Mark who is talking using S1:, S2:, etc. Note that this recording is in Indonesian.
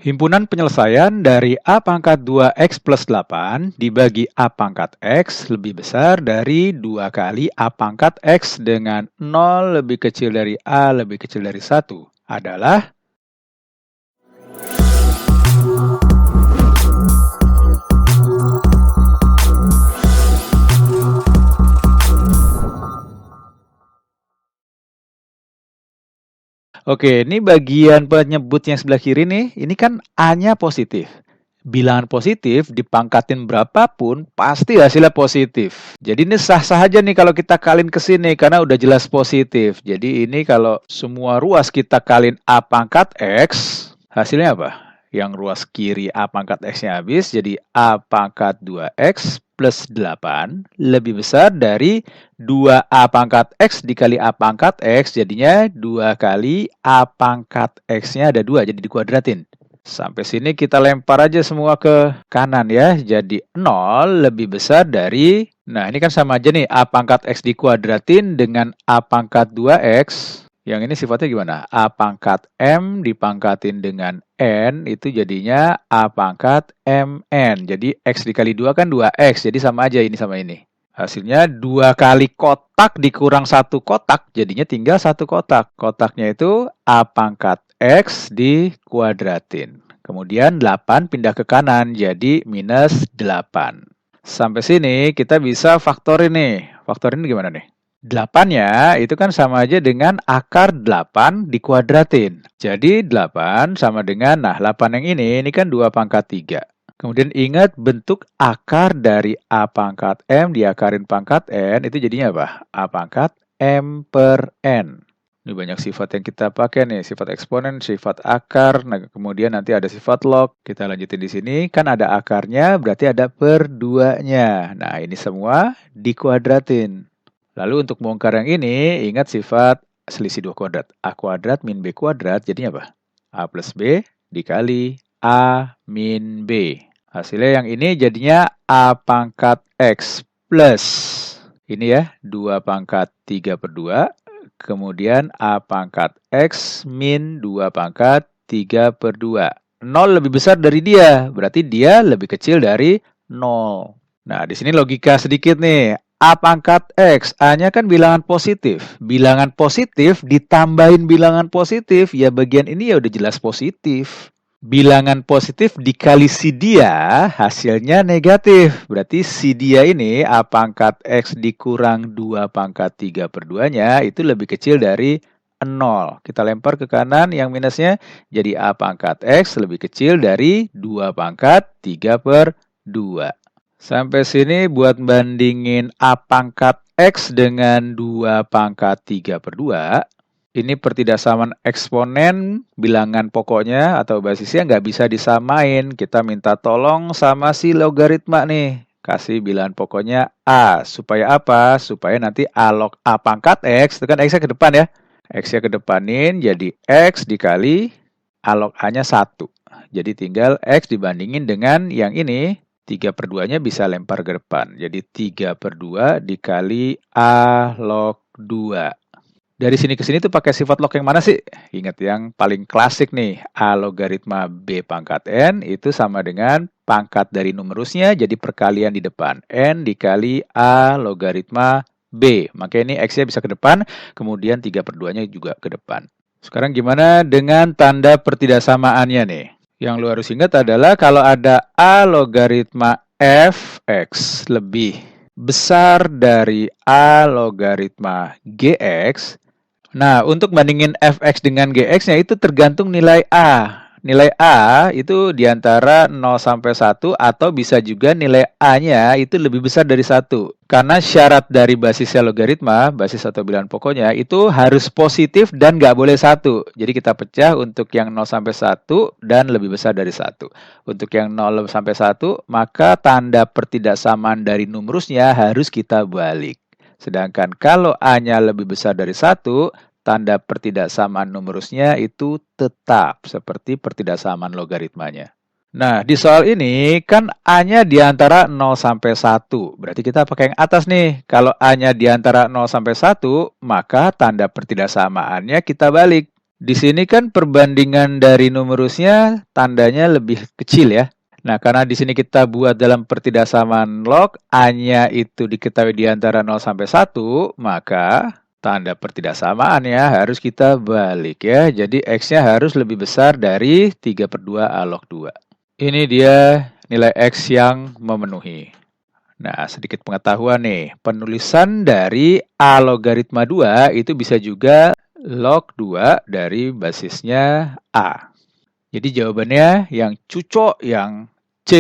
S1: Himpunan penyelesaian dari A pangkat 2X plus 8 dibagi A pangkat X lebih besar dari 2 kali A pangkat X dengan 0 lebih kecil dari A lebih kecil dari 1 adalah Oke, ini bagian penyebut yang sebelah kiri nih, ini kan A-nya positif. Bilangan positif dipangkatin berapapun pasti hasilnya positif. Jadi ini sah-sah aja nih kalau kita kaliin ke sini karena udah jelas positif. Jadi ini kalau semua ruas kita kaliin A pangkat X, hasilnya apa? Yang ruas kiri A pangkat X-nya habis, jadi A pangkat 2X plus 8 lebih besar dari 2A pangkat X dikali A pangkat X, jadinya 2 kali A pangkat X-nya ada 2, jadi dikuadratin. Sampai sini kita lempar aja semua ke kanan ya. Jadi 0 lebih besar dari, nah ini kan sama aja nih, A pangkat X dikuadratin dengan A pangkat 2X. Yang ini sifatnya gimana? A pangkat M dipangkatin dengan N, itu jadinya A pangkat MN. Jadi X dikali 2 kan 2X, jadi sama aja ini sama ini. Hasilnya 2 kali kotak dikurang 1 kotak, jadinya tinggal 1 kotak. Kotaknya itu A pangkat X dikuadratin. Kemudian 8 pindah ke kanan, jadi minus 8. Sampai sini kita bisa faktorin nih. Faktorin gimana nih? 8-nya itu kan sama aja dengan akar 8 dikuadratin. Jadi 8 sama dengan, nah 8 yang ini kan 2 pangkat 3. Kemudian ingat bentuk akar dari A pangkat M diakarin pangkat N, itu jadinya apa? A pangkat M per N. Ini banyak sifat yang kita pakai nih, sifat eksponen, sifat akar, nah kemudian nanti ada sifat log. Kita lanjutin di sini, kan ada akarnya, berarti ada per 2-nya. Nah, ini semua dikuadratin. Lalu untuk bongkar yang ini, ingat sifat selisih 2 kuadrat. A kuadrat min B kuadrat, jadinya apa? A plus B dikali A min B. Hasilnya yang ini jadinya A pangkat X plus, ini ya, 2 pangkat 3 per 2. Kemudian A pangkat X min 2 pangkat 3 per 2. 0 lebih besar dari dia, berarti dia lebih kecil dari 0. Nah, di sini logika sedikit nih. A pangkat X, A-nya kan bilangan positif. Bilangan positif ditambahin bilangan positif, ya bagian ini ya udah jelas positif. Bilangan positif dikali si dia, hasilnya negatif. Berarti si dia ini, A pangkat X dikurang 2 pangkat 3 per 2-nya, itu lebih kecil dari 0. Kita lempar ke kanan yang minusnya, jadi A pangkat X lebih kecil dari 2 pangkat 3 per 2. Sampai sini buat bandingin A pangkat X dengan 2 pangkat 3 per 2. Ini pertidaksamaan eksponen bilangan pokoknya atau basisnya nggak bisa disamain. Kita minta tolong sama si logaritma nih. Kasih bilangan pokoknya A. Supaya apa? Supaya nanti A log A pangkat X, itu kan X-nya ke depan ya. X-nya ke depanin, jadi X dikali A log A-nya 1. Jadi tinggal X dibandingin dengan yang ini. 3 per 2-nya bisa lempar ke depan. Jadi 3 per 2 dikali A log 2. Dari sini ke sini tuh pakai sifat log yang mana sih? Ingat yang paling klasik nih. A logaritma B pangkat N itu sama dengan pangkat dari numerusnya jadi perkalian di depan. N dikali A logaritma B. Makanya ini X-nya bisa ke depan, kemudian 3 per 2-nya juga ke depan. Sekarang gimana dengan tanda pertidaksamaannya nih? Yang lu harus ingat adalah kalau ada A logaritma Fx lebih besar dari A logaritma Gx, nah, untuk bandingin Fx dengan Gx-nya itu tergantung nilai A. Nilai A itu diantara 0 sampai 1 atau bisa juga nilai A-nya itu lebih besar dari 1. Karena syarat dari basisnya logaritma, basis atau bilangan pokoknya, itu harus positif dan nggak boleh 1. Jadi kita pecah untuk yang 0 sampai 1 dan lebih besar dari 1. Untuk yang 0 sampai 1, maka tanda pertidaksamaan dari numerusnya harus kita balik. Sedangkan kalau A-nya lebih besar dari 1, tanda pertidaksamaan numerusnya itu tetap seperti pertidaksamaan logaritmanya. Nah, di soal ini kan A-nya di antara 0 sampai 1. Berarti kita pakai yang atas nih. Kalau A-nya di antara 0 sampai 1, maka tanda pertidaksamaannya kita balik. Di sini kan perbandingan dari numerusnya tandanya lebih kecil ya. Nah, karena di sini kita buat dalam pertidaksamaan log, A-nya itu diketahui di antara 0 sampai 1, maka tanda pertidaksamaannya harus kita balik ya. Jadi X-nya harus lebih besar dari 3/2 A log 2. Ini dia nilai X yang memenuhi. Nah, sedikit pengetahuan nih. Penulisan dari A logaritma 2 itu bisa juga log 2 dari basisnya A. Jadi jawabannya yang cucok yang C.